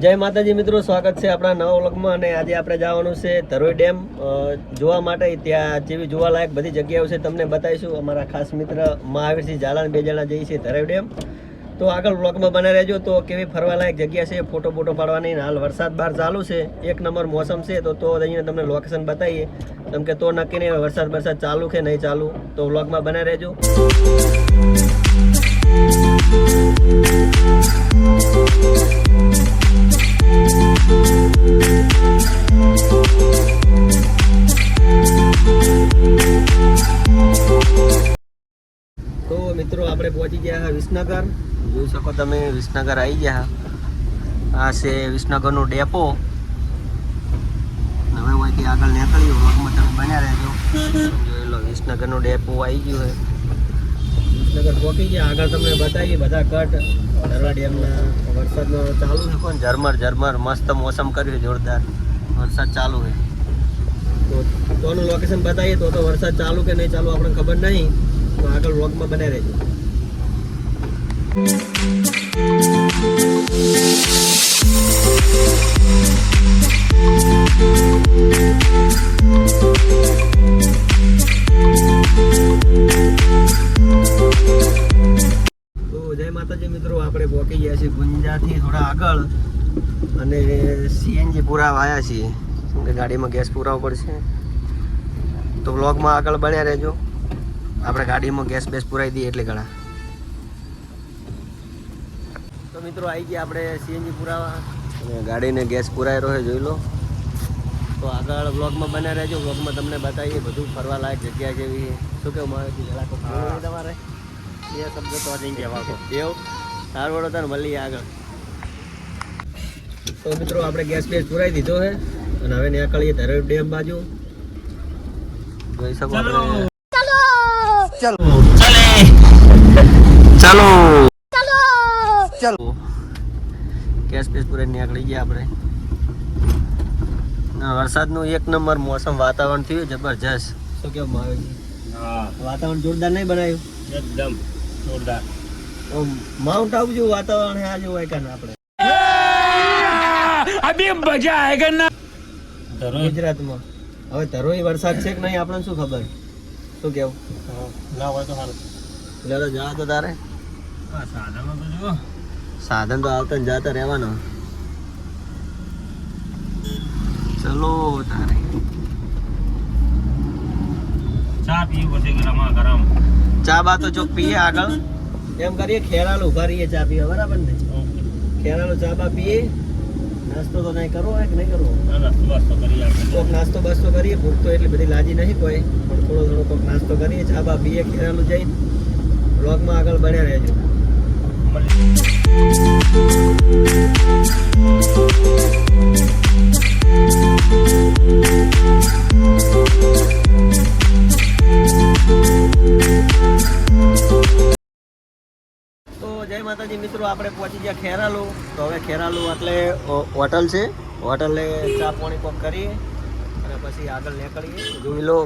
જય માતાજી મિત્રો, સ્વાગત છે આપણા નવા વ્લોગમાં. અને આજે આપણે જવાનું છે ધરોઈ ડેમ જોવા માટે. ત્યાં જેવી જોવાલાયક બધી જગ્યાઓ છે તમને બતાવીશું. અમારા ખાસ મિત્ર મહાવીરસિંહ ઝાલા 2 જણા જઈએ છીએ ધરોઈ ડેમ. તો આગળ વ્લોગમાં બને રહેજો. તો કેવી ફરવાલાયક જગ્યા છે, ફોટો પાડવાની. હાલ વરસાદ બહાર ચાલુ છે, એક નંબર મોસમ છે. તો અહીંયા તમને લોકેશન બતાવીએ. કેમ કે તો નક્કી નહીં વરસાદ ચાલુ કે નહીં ચાલુ. તો વ્લોગમાં બને રહેજો. તો મિત્રો આપણે પહોંચી ગયા વિસનગર. જોઈ શકો તમે, વિસનગર આવી ગયા. આ છે વિસનગરનો ડેપો. હવે અહીંથી આગળ નીકળ્યું, વ્લોગમાં તમે બન્યા રહેજો. જોઈ લો, વિસનગરનો ડેપો આવી ગયો છે. વિસનગર પહોંચી ગયા. આગળ તમને બતાવીએ બધા કટ ધરવા ડેમના. વરસાદનો ચાલુ છે, પણ ઝરમર મસ્ત મોસમ કર્યું, જોરદાર વરસાદ ચાલુ છે. તો તોનું લોકેશન બતાવીએ. તો વરસાદ ચાલુ કે નહીં ચાલુ આપણને ખબર નહીં. તો આગળ વ્લોગમાં બને રહેજો. તો જય માતાજી મિત્રો, આપણે પહોંચી ગયા છીએ ગુંજાથી થોડા આગળ. અને સીએનજી પુરાવા આવ્યા છીએ, કે ગાડીમાં ગેસ પુરાવો પડશે. તો વ્લોગમાં આગળ બન્યા રહેજો. આપણે ગાડીમાં ગેસ પુરાવી દઈએ એટલે ઘણા. તો મિત્રો આવી ગયા આપણે સીએનજી પુરાવા. અને ગાડીને ગેસ પુરાઈ રહ્યો જોઈ લો. તો આગળ વ્લોગમાં બન્યા રહેજો. વ્લોગમાં તમને બતાવીએ બધું ફરવા લાયક જગ્યા જેવી. શું કેવું મારે તમારે એ શબ્દ તો જઈને કહેવા એવું સારું વડો તને મળીએ આગળ. તો મિત્રો આપણે ગેસ પુરાવી દીધો છે. અને હવે નીકળીએ ધરોઈ ડેમ બાજુ. જોઈ શકો આપણે. ચાલો ગેસ પૂરે નીકળી ગયા આપણે. વરસાદનું એક નંબર મોસમ વાતાવરણ થયું જબરજસ્ત. શું કેવું માવેજી? વાતાવરણ જોરદાર નહીં બનાવ્યું? એકદમ જોરદાર. માઉન્ટ આબુ જેવું વાતાવરણ આ જેવું હોય કાને આપણે અભી મજા આયેગા ના ગુજરાતમાં. હવે ધરોઈ વરસાદ છે કે નહીં આપણને શું ખબર? શું કેવું? ના હોય તો સારું. એટલે જા તો તારે સાધન તો આવતા ને જાતા રહેવાનો. ચલો તારે ચા પીવું પછી ગરમ. ચા બા તો ચોક પીએ આગળ. એમ કરીએ ખેરાલ ઉભા રહીએ ચા પીવા, બરાબર ને? ખેરાલો ચા બા પીએ. નાસ્તો તો નહીં કરવો હોય કે નહીં કરવો? કોક નાસ્તો બાસ્તો કરીએ. ભૂખ તો એટલી બધી લાજી નહીં કોઈ, પણ થોડો કોક નાસ્તો કરીએ, ચા બા પીએ ખેરાલું જઈને. વ્લોગમાં આગળ બન્યા રહેજો. તો જય માતાજી મિત્રો, આપણે પહોંચી ગયા ખેરાલુ. તો હવે ખેરાલુ એટલે હોટલ છે. હોટલે ચા પાણી કોક કરીએ અને પછી આગળ નીકળીએ. જોઈ લો,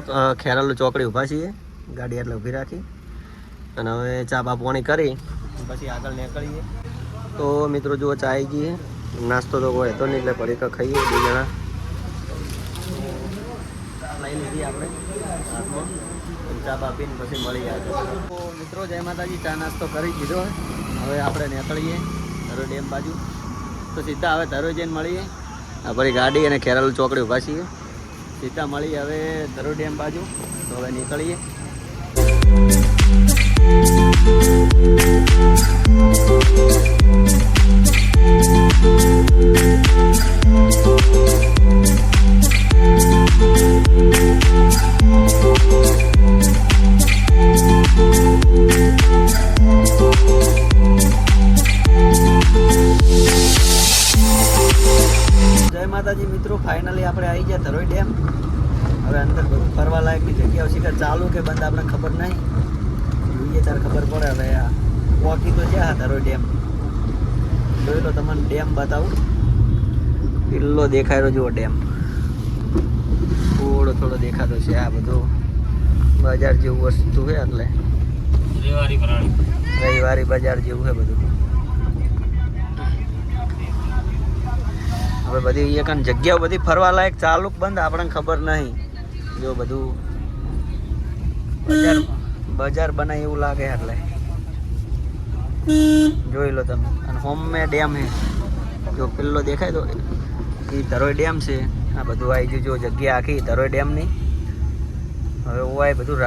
ખેરાલુ ચોકડી ઊભા છીએ, ગાડી એટલે ઊભી રાખી. અને હવે ચા બા પાણી કરી પછી આગળ નીકળીએ. તો મિત્રો જુઓ, ચા આવી ગઈ. નાસ્તો તો કોઈ હતો નહીં એટલે પડીકા ખાઈએ 2 જણા. લઈ લીધી આપણે હાથમાં. ચા બા પીને પછી મળી જાય. તો મિત્રો જય માતાજી, ચા નાસ્તો કરી દીધો. હવે આપણે નીકળીએ ધરોઈ ડેમ બાજુ. તો સીધા હવે ધરોઈ જઈને મળીએ. આપણી ગાડી અને ખેરાલુ ચોકડી ઊભા છીએ. સીધા મળીએ હવે ધરોઈ ડેમ બાજુ. તો હવે નીકળીએ. જય માતાજી મિત્રો, ફાઇનલી આપણે આવી ગયા ધરોઈ ડેમ. હવે અંદર બધું ફરવા લાયકની જગ્યાઓ છે, ચાલુ કે બંધ આપણે ખબર નહીં. જોઈએ ત્યારે ખબર પડે. હવે પહોંચી તો જ્યાં ધરોઈ ડેમ. જોઈ લો, તમને ડેમ બતાવું. પેલો દેખાય રહ્યો જુઓ ડેમ. થોડો દેખાતો છે. આ બધું બજાર જેવું વસ્તુ છે, એટલે રવિવારી બજાર જેવું છે બધું. હવે બધી એક જગ્યાઓ બધી ફરવા લાયક ચાલુ બંધ આપણને ખબર નહીં. જો બધું બજાર બનાય એવું લાગે એટલે જોઈ લો તમે. અને હોમ મે ડેમ હે જો પેલો દેખાય તો એ ધરોઈ ડેમ છે. આ બધું આવી ગયું જો જગ્યા આખી ધરોઈ ડેમની. હવે ઓવાય બધું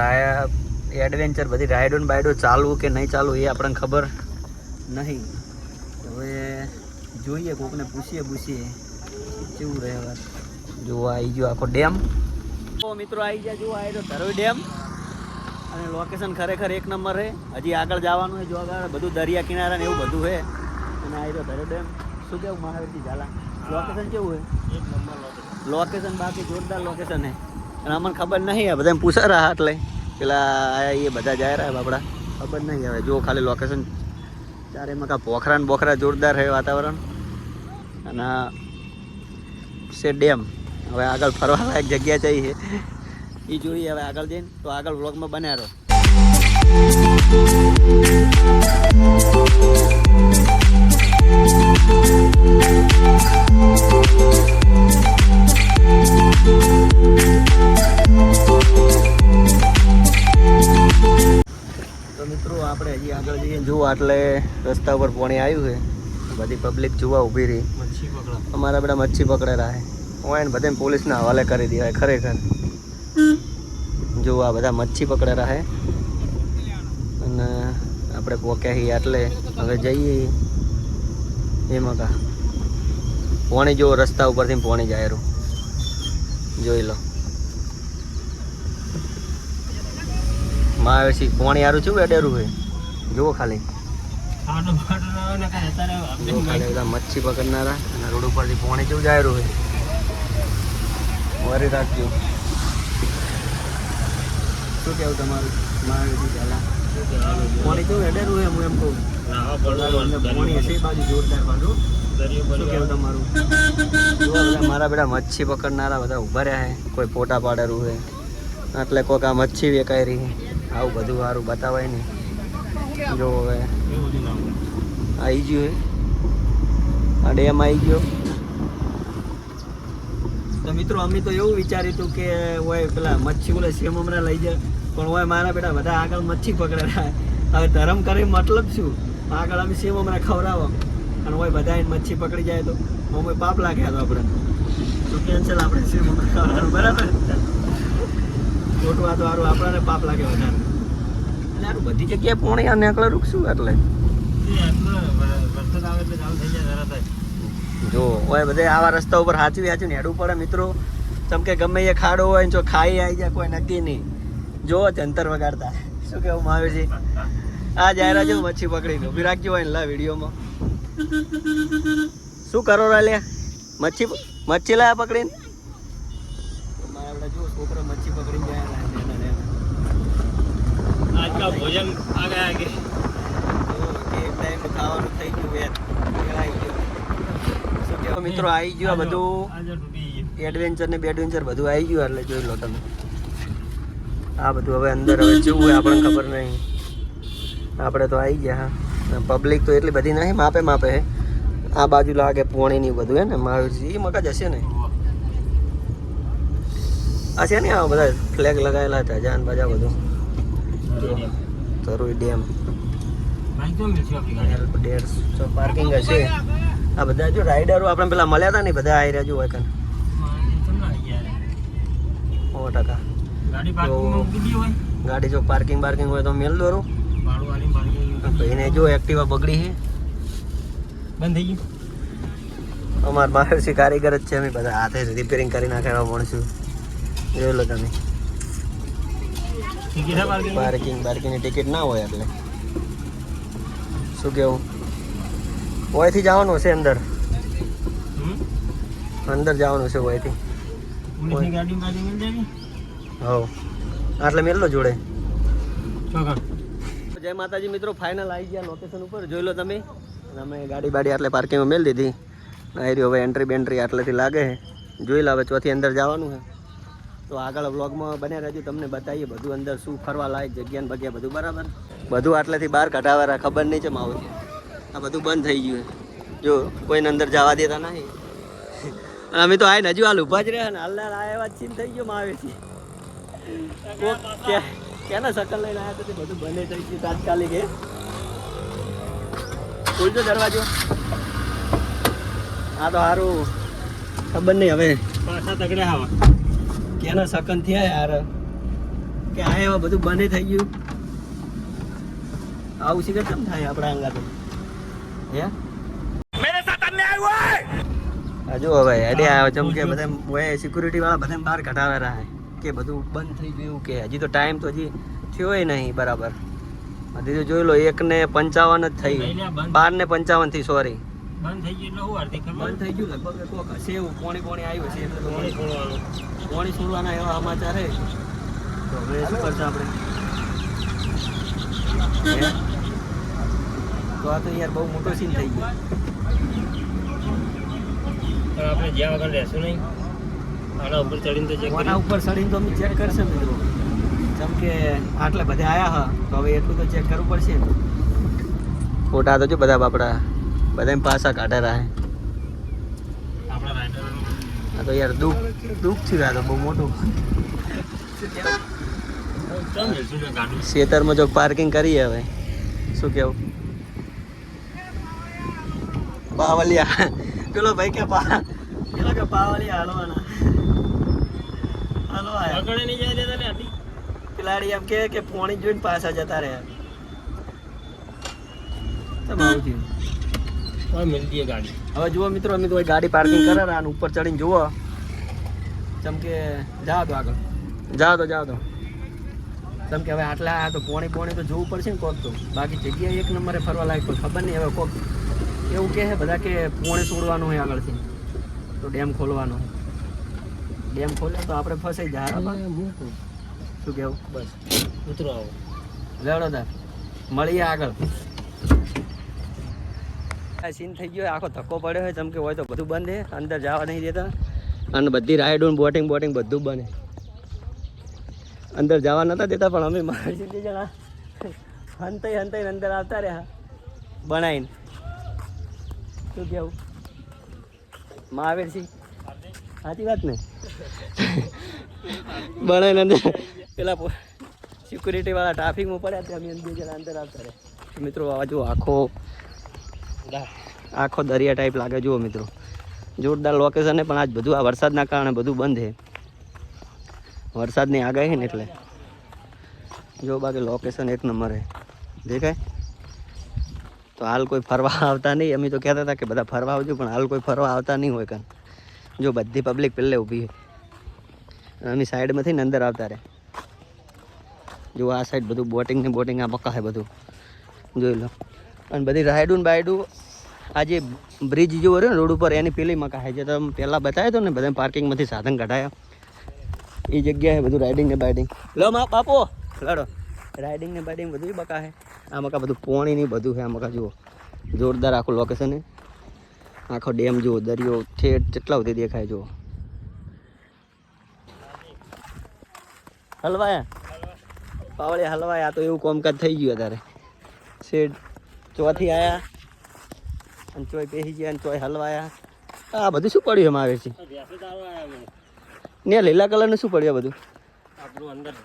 એડવેન્ચર બધી રાઈડો ને બાઈડો ચાલુ કે નહીં ચાલુ એ આપણને ખબર નહીં. હવે જોઈએ કોકને પૂછીએ કેવું રહે વાત. જો આવી ગયો આખો ડેમ. તો મિત્રો આવી ગયા જો આ તો ધરોઈ ડેમ અને લોકેશન ખરેખર એક નંબર છે. હજી આગળ જવાનું છે જો આગળ બધું દરિયા કિનારા ને એવું બધું છે. અને આવી તો ધરોઈ ડેમ શું કેવું મહાવીરજી ઝાલા લોકેશન કેવું છે? એક નંબર લોકેશન બાકી જોરદાર લોકેશન છે. અને અમને ખબર નહીં બધા પૂછા રહ્યા એટલે પેલા આયા એ બધા જાય રહ્યા બાપડા ખબર નહીં. હવે જો ખાલી લોકેશન ચારે મકા પોખરા ને બોખરા જોરદાર છે વાતાવરણ. અને છે ડેમ. હવે આગળ ફરવા લાયક જગ્યા જઈ છે એ જોઈએ હવે આગળ જઈને. તો આગળ વ્લોગમાં બન્યા રહો. તો મિત્રો આપણે હજી આગળ જઈએ જુઓ એટલે રસ્તા ઉપર પાણી આવ્યું છે. બધી પબ્લિક જોવા ઊભી રહી. અમારા બધા મચ્છી પકડેલા છે હોય ને બધા પોલીસના હવાલે કરી દેવાય ખરેખર. જો આ બધા મચ્છી પકડેલા છે અને આપણે પોક્યા છીએ એટલે હવે જઈએ એમાં કા પાણી જો રસ્તા ઉપરથી પાણી જાય રહ્યું જોઈ લો. મહાવીરસિંહ પાણી સારું છું એડેરું છે જુઓ ખાલી. બધા મચ્છી પકડનારા અને રોડ ઉપરથી પાણી જેવું જાય રહ્યું છે. વરી રાખજો. શું કેવું તમારું મહાવીરસિંહ ઝાલા? પાણી કેવું એડેરું છે હું એમ કહું. પાણી હશે બાજુ જોરદાર બાજુ. શું કેવું તમારું? મારા બધા મચ્છી પકડનારા બધા ઉભા રહ્યા છે. કોઈ ફોટા પાડેલું છે એટલે કોઈક આ મચ્છી વેકાઈ રહી. આવું બધું સારું બતાવાય નહીં. જો હવે આવી ગયું આ ડેમ આવી ગયો. તો મિત્રો અમે તો એવું વિચાર્યું હતું કે હોય પેલા મચ્છી બોલે સેમ હમણાં લઈ જાય પણ હોય મારા બેટા બધા આગળ મચ્છી પકડેલા. હવે ધરમ કરી મતલબ શું? આગળ અમે સેમ હમણાં ખવડાવો અને હોય બધા મચ્છી પકડી જાય તો મમ્મી પાપ લાગ્યા તો આપણે તો કેન્સલ. આપણે સેમ હમણાં ખવડાવવાનું બરાબર. ખોટું આ તો સારું આપણને પાપ લાગે વધારે. એટલે સારું બધી જગ્યાએ પોણી આ નેકળે રૂકશું એટલે જો હોય બધે આવા રસ્તા ઉપર હાચવી ને હેડવું પડે મિત્રો. ચમકે ગમે એ ખાડો હોય ને જો ખાઈ આવી જાય કોઈ નક્કી નહીં. જો જંતર વગાડતા. શું કેવું મહાવીરજી? આ જાયરા જો મચ્છી પકડી ઉભી રાખજો હોય ને લા વિડીયોમાં. શું કરો લે મચ્છી લાયા પકડીને? મારા જો છોકરા મચ્છી પકડીને જાય આજકા ભોજન આગે એક ટાઈમ ખાવાનું થઈ ગયું. મિત્રો આવી ગયું આ બધું એડવેન્ચર ને બેડવેન્ચર બધું આવી ગયું એટલે જોઈ લો તમે. આ બધું હવે અંદર હવે જેવું હોય આપણને ખબર નહીં. આપણે તો આવી ગયા. હા પબ્લિક તો એટલી બધી નહીં માપે હે. આ બાજુ લાગે પોણીની બધું હે ને મહાવીરજી મગજ હશે ને આ છે ને આ બધા ફ્લેગ લગાવેલા હતા જાન બાજા બધું. ધરોઈ ડેમ પાર્કિંગ હશે. આ બધા જો રાઈડરો આપણે પેલા મળ્યા હતા ને બધા આવી રહ્યા જો હોય કાન 100%. ગાડી જો પાર્કિંગ હોય તો મેલ દોરું. ભાઈને જો એક્ટિવા બગડી છે બંધ થઈ ગયું. અમાર મહાવીરસિંહ કારીગર જ છે. અમે બધા હાથે રિપેરિંગ કરી નાખવા મળશું. જોઈ લો તમે. પાર્કિંગની ટિકિટ ના હોય એટલે શું કેવું? ઓયથી જવાનું છે અંદર જવાનું છે ઓયથી. હવ આટલે મેલો જોડે. જય માતાજી મિત્રો ફાઇનલ આવી ગયા લોકેશન ઉપર જોઈ લો તમે. અમે ગાડી આટલે પાર્કિંગમાં મેળ દીધી. આવી રહ્યું હવે એન્ટ્રી બેન્ટ્રી આટલેથી લાગે છે. જોઈ લો હવે ચોથી અંદર જવાનું છે. તો આગળ વ્લોગમાં બન્યા રહેજો. તમને બતાવીએ બધું અંદર શું ફરવા લાયક જગ્યા ને બગ્યા બધું બરાબર. બધું આટલેથી બહાર કઢાવવા ખબર નહીં છે માવું. આ બધું બંધ થઈ ગયું જો કોઈને અંદર જવા દેતા નહીં. અમે તો આઈને હજુ હાલ ઉભા જ રહ્યા ને હાલ આયા સીન થઈ ગયો આવે છે ક્યાંના શકલ લઈને આવ્યા તો તે બધું બને થઈ ગયું તાત્કાલિક એ ખોલજો દરવાજો હા તો સારું ખબર નહીં હવે પાછા તગડે આવા ક્યાંના શકન થયા યાર કે આ એવા બધું બને થઈ ગયું આવું શીખર કેમ થાય આપણા અંગા તો હે હજુ હવે હેડે આવ્યો ચમ કે બધા સિક્યુરિટી વાળા બધા બહાર કઢાવે રહ્યા કે બધું બંધ થઈ ગયું કે હજી તો ટાઈમ તો હજી થયો નહીં બરાબર હજી તો જોઈ લો 1:55 જ થઈ 12:55 થી સોરી બંધ થઈ ગયું બંધ થઈ ગયું લગભગ કોક હશે એવું પોણી આવ્યું છે એટલે પોણી છોડવાના એવા સમાચાર છે તો હવે શું કરશે આપણે તો આ તો યાર બહુ મોટો સીન થઈ ગયો આપણે જ્યાં વગર રહેશું નહીં આના ઉપર ચડીને તો ચેક આના ઉપર ચડીને તો અમે ચેક કરશે મિત્રો જેમ કે આટલે બધા આયા હા તો હવે એટલું તો ચેક કરવું પડશે ફોટા તો જો બધા બાપડા બધા પાછા કાઢે રહ્યા આપણા રાઈડર આ તો યાર દુઃખ થયું આ તો બહુ મોટું ખેતરમાં જો પાર્કિંગ કરીએ હવે શું કેવું પાવલિયા પેલો ભાઈ કે પાવલિયા હાલવાના હાલો આગળ નહીં જાય દેતા ને આથી ખિલાડી એમ કે પોણી જોઈને પાછા જતા રહ્યા ગાડી હવે જુઓ મિત્રો અમે તો ગાડી પાર્કિંગ કરે અને ઉપર ચડીને જુઓ જેમ કે જાઓ તો આગળ જાઓ તો જેમ કે હવે આટલા તો પોણી તો જોવું પડશે ને કોક તો બાકી જગ્યા એક નંબરે ફરવા લાયક તો ખબર નહીં હવે કોક એવું કહે છે બધા કે પોણી છોડવાનું હોય આગળથી તો ડેમ ખોલવાનો ડેમ ખોલે તો આપણે ફસાઈ જાય શું કેવું બસ ઉતરો આવો લેવડો તાર મળીએ આગળ આ સીન થઈ ગયો આખો ધક્કો પડ્યો હોય જેમ કે હોય તો બધું બંધ છે અંદર જવા નહીં દેતા અને બધી રાઈડ બોટિંગ બધું બને અંદર જવા નતા દેતા પણ અમે મારા સીધી જણા હંતાઈ અંદર આવતા રહ્યા બનાવીને શું કેવું મહાવીરસિંહ સાચી વાત ને બનાવીને અંદર પેલા સિક્યુરિટી વાળા ટ્રાફિકમાં પડ્યા ત્યાં અમે બે જણા અંદર આવતા રહ્યા મિત્રો આ જો આખો દરિયા ટાઈપ લાગે જુઓ મિત્રો જોરદાર લોકેશન છે પણ આજ બધું આ વરસાદના કારણે બધું બંધ છે વરસાદની આગાહી છે ને એટલે જો બાકી લોકેશન એક નંબર છે દેખાય તો હાલ કોઈ ફરવા આવતા નહીં અમે તો કહેતા હતા કે બધા ફરવા આવજો પણ હાલ કોઈ ફરવા આવતા નહીં હોય કાન જો બધી પબ્લિક પહેલે ઊભી છે અમે સાઈડમાંથી ને અંદર આવતા રહે જો આ સાઈડ બધું બોટિંગ આ પક્કા છે બધું જોઈ લો અને બધી રાઈડું ને બાઈડું આ જે બ્રિજ જેવો રહ્યો ને રોડ ઉપર એની પેલી મકા છે જે તમે પહેલાં બતાવ્યો હતો ને બધા પાર્કિંગમાંથી સાધન કઢાયા એ જગ્યાએ બધું રાઇડિંગ ને બાઇડિંગ લો મા બાપો લડો રાઇડિંગ ને બાઇડિંગ બધું મકા છે આ મકા બધું પોણી ની બધું છે આ મકા જુઓ જોરદાર આખું લોકેશન છે આખો ડેમ જુઓ દરિયો ઠેઠ કેટલા સુધી દેખાય જુઓ હલવાયા પાવળે હલવાયા તો એવું કોમકાજ થઈ ગયું અત્યારે શેડ ચોથી આવ્યા અને ચોય પેસી ગયા અને ચોય હલવાયા આ બધું શું પડ્યું એમાં આવે છે ને લીલા કલરનું શું પડ્યું બધું આપણું અંદર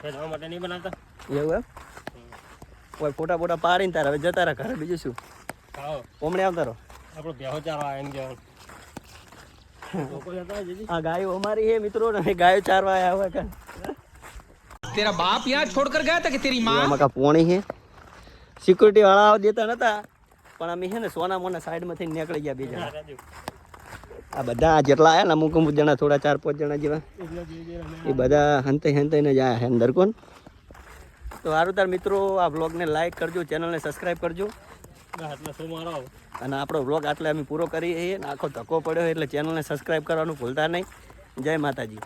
જવા માટે નહીં બનાવતા એવું એમ કોઈ ફોટા પાડીને તારા હવે જતા રહે ઘરે બીજું શું ઓમણે આવતા રહો આપણો બેહો ચારવા એમ કહેવાનું આ ગાયો અમારી હે મિત્રો ને ગાયો ચારવા આવ્યા હોય કાન तेरा बाप यहाँ छोड़कर गया था कि तेरी माँ मका पोणी है सिक्योरिटी वाला देता नता પણ અમે છે ને સોના મોના સાઈડમાંથી નીકળી ગયા બે જણા આ બધા જેટલા આવ્યા ને અમુક જણા થોડા 4-5 જણા જેવા એ બધા હંતાઈને જ આવ્યા અંદર કોણ તો સારું તાર મિત્રો આ બ્લોગને લાઈક કરજો ચેનલને સબસ્ક્રાઈબ કરજો અને આપણો બ્લોગ આટલે અમે પૂરો કરીએ છીએ આખો ધક્કો પડ્યો એટલે ચેનલને સબસ્ક્રાઈબ કરવાનું ભૂલતા નહીં જય માતાજી.